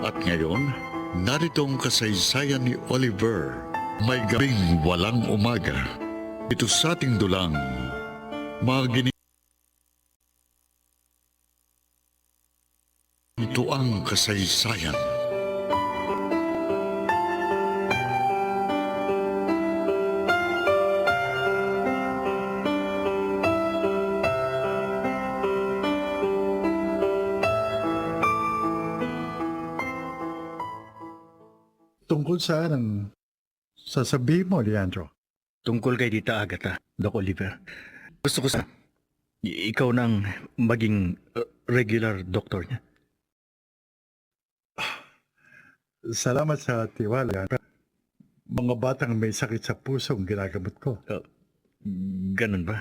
At ngayon, narito ang kasaysayan ni Oliver. May gabing walang umaga. Ito sa ating dulang, mga ito ang kasaysayan. Tungkol saan ang sasabihin mo, Leandro? Tungkol kay Tita Agatha, Doc Oliver. Gusto ko ikaw nang maging regular doctor niya. Salamat sa tiwala, Leandro. Mga batang may sakit sa puso ang ginagamot ko. Ganun ba?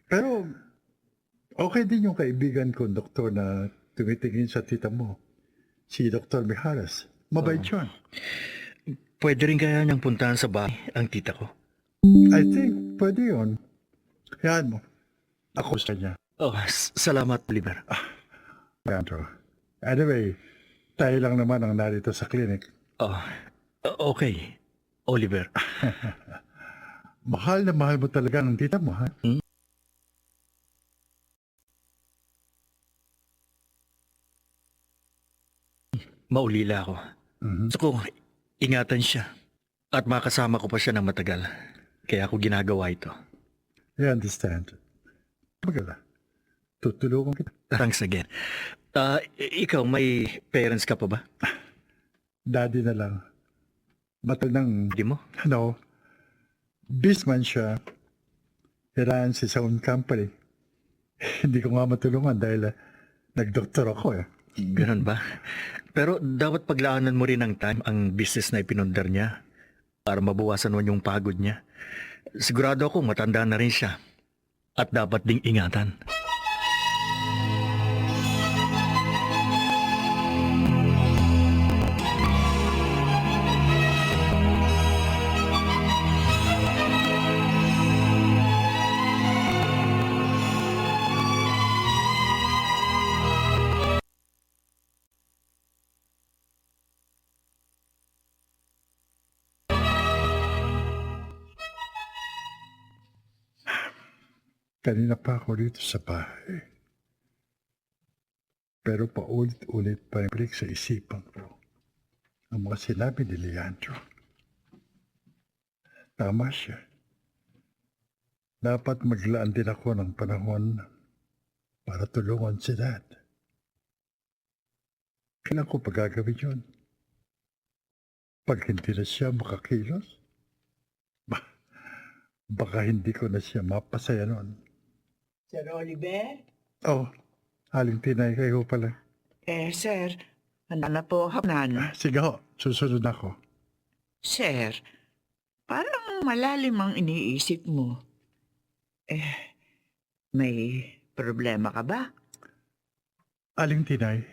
Pero okay din yung kaibigan ko, doktor, na tumitingin sa tita mo. Si Dr. Mijares. Mabait yun. Pwede rin kaya niyang puntahan sa bahay ang tita ko? I think pwede yun. Yan mo. Ako sa niya. Salamat, Oliver. Leandro. Anyway, tayo lang naman ang narito sa clinic. Okay, Oliver. Mahal na mahal mo talaga ng tita mo, ha? Maulila ako. Gusto ko ingatan siya at makasama ko pa siya ng matagal. Kaya ako ginagawa ito. I understand. Magala. Tutulungan kita. Thanks again. Ikaw, may parents ka pa ba? Daddy na lang. Batal ng... Hindi mo? No. Businessman siya. Hiraan sa own company. Hindi ko nga matulungan dahil nag-doktor ako eh. Ganun ba? Pero dapat paglaanan mo rin ng time ang business na ipinundar niya para mabawasan mo yung pagod niya. Sigurado ako matanda na rin siya at dapat ding ingatan. Kanina pa ako dito sa bahay. Pero paulit-ulit pa rin sa isipan ko ang mga sinabi ni Leandro. Tama siya. Dapat maglaan din ako ng panahon para tulungan si Dad. Kailan ko pa gagawin yun? Pag hindi na siya makakilos? Baka hindi ko na siya mapasaya noon. Sir Oliver? Oh, Aling Tinay, kayo pala. Sir, handa na po hapnan. Sige ho, susunod ako. Sir, parang malalim ang iniisip mo. May problema ka ba? Aling Tinay,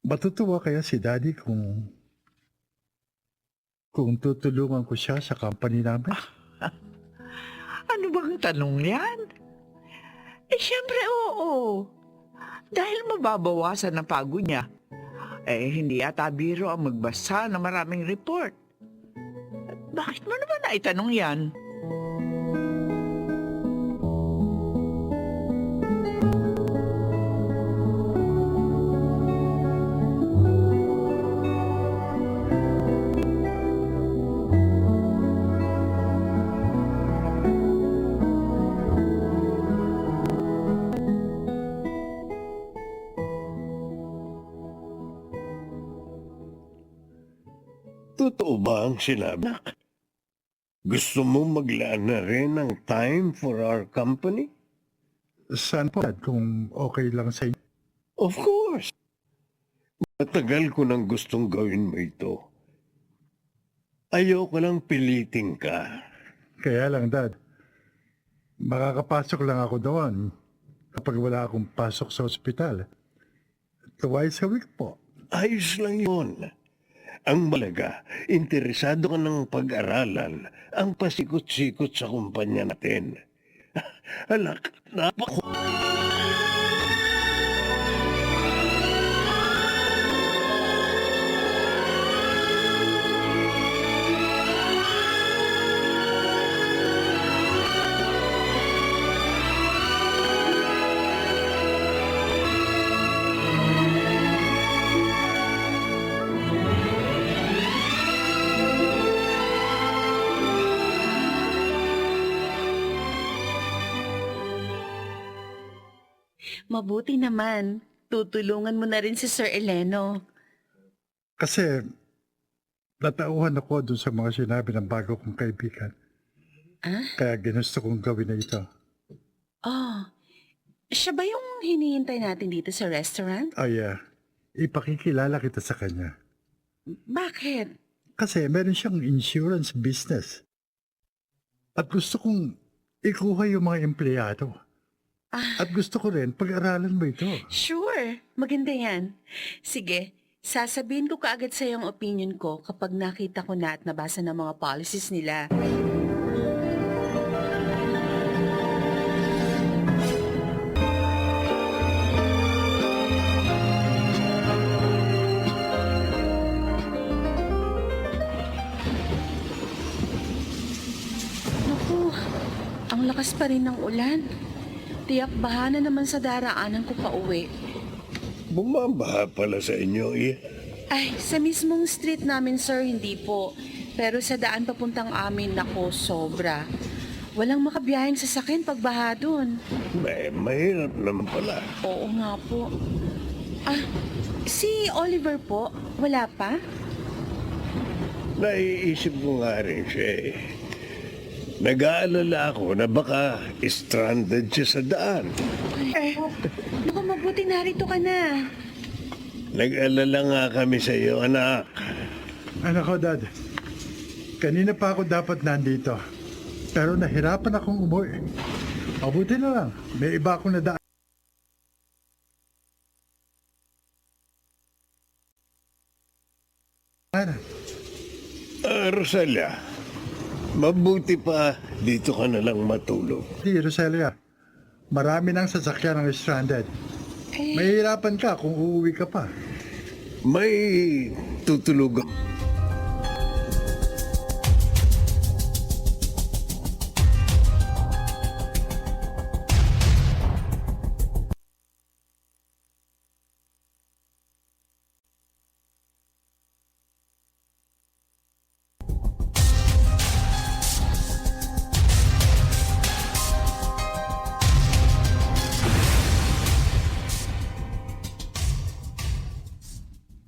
matutuwa kaya si Daddy kung tutulungan ko siya sa company namin? Ano bang tanong yan? Siyempre oo. Dahil mababawasan ang pagod niya. Hindi yata biro ang magbasa ng maraming report. Bakit mo naman naitanong yan? Totoo ba ang sinabi? Gusto mo maglaan na rin ng time for our company? Saan po, Dad, kung okay lang sa inyo? Of course. Matagal ko nang gustong gawin mo ito. Ayoko lang pilitin ka. Kaya lang, Dad, makakapasok lang ako doon kapag wala akong pasok sa ospital. Twice a week po. Ayos lang yun. Ang malaga, interesado ka ng pag-aralan ang pasikot-sikot sa kumpanya natin. Alak, napako. Mabuti naman. Tutulungan mo na rin si Sir Eleno. Kasi natauhan ako doon sa mga sinabi ng bago kong kaibigan. Ah? Kaya ginusto kong gawin na ito. Oh, siya ba yung hinihintay natin dito sa restaurant? Ay, ipakikilala kita sa kanya. Bakit? Kasi meron siyang insurance business. At gusto kong ikuha yung mga empleyado. At gusto ko rin pag-aralan mo ito. Sure, maganda yan. Sige, sasabihin ko kaagad sa ang opinion ko kapag nakita ko na at nabasa ng mga policies nila. Naku, ang lakas pa rin ng ulan. Tiyak baha na naman sa daraanan ko pa uwi. Bumabaha pala sa inyo, Ay, sa mismong street namin, sir, hindi po. Pero sa daan papuntang amin, nako, sobra. Walang makabiyaheng sasakyan pag baha dun. Mahirap naman pala. Oo nga po. Ah, si Oliver po, wala pa? Naiisip ko nga rin siya eh. Nag-aalala ako na baka stranded siya sa daan. Naku, mabuti narito ka na. Nag-alala nga kami sa iyo, anak. Anak ko, Dad. Kanina pa ako dapat nandito. Pero nahirapan akong umuwi. Mabuti na lang. May iba akong nadaan. Rosalia, mabuti pa dito ka na lang matulog. Di, Roselia. Marami ng sasakyan ang stranded. Mahihirapan ka kung uuwi ka pa. May tutulog.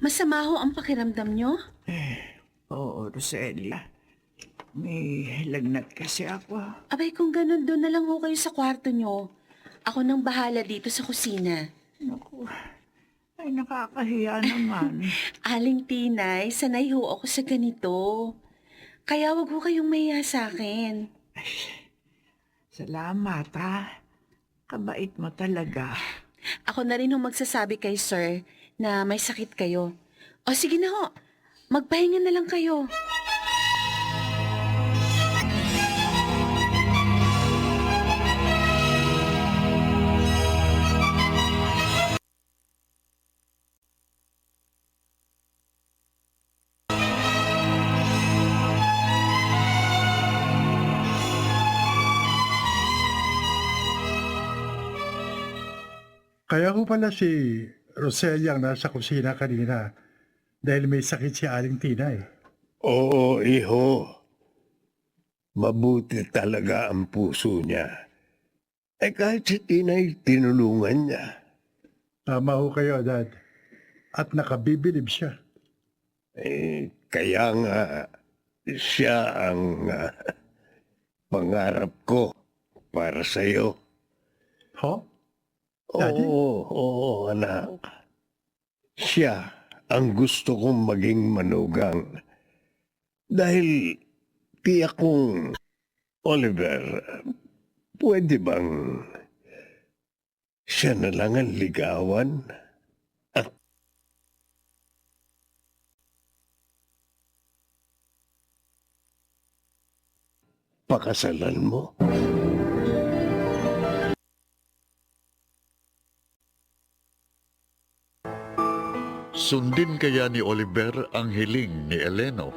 Masama ho ang pakiramdam nyo? Oo, Roselia. May lagnat kasi ako. Abay, kung ganun, doon na lang ho kayo sa kwarto nyo. Ako nang bahala dito sa kusina. Naku, ay nakakahiya naman. Aling Tinay, sanay ho ako sa ganito. Kaya wag ho kayong mahiya sa akin. Salamat ha. Kabait mo talaga. Ako na rin ho magsasabi kay sir na may sakit kayo. O sige na ho, magpahinga na lang kayo. Kaya ko pala si Roselia ang nasa kusina kanina dahil may sakit si Aling Tinay. Oo, iho. Mabuti talaga ang puso niya. Kahit si Tinay, tinulungan niya. Tama ho kayo, Dad. At nakabibilib siya. Kaya nga, siya ang pangarap ko para sa'yo. Ho? Daddy? Oo, anak. Siya ang gusto kong maging manugang. Dahil tiyak kong, Oliver, pwede bang siya na lang ang ligawan? At pakasalan mo? Sundin kaya ni Oliver ang hiling ni Eleno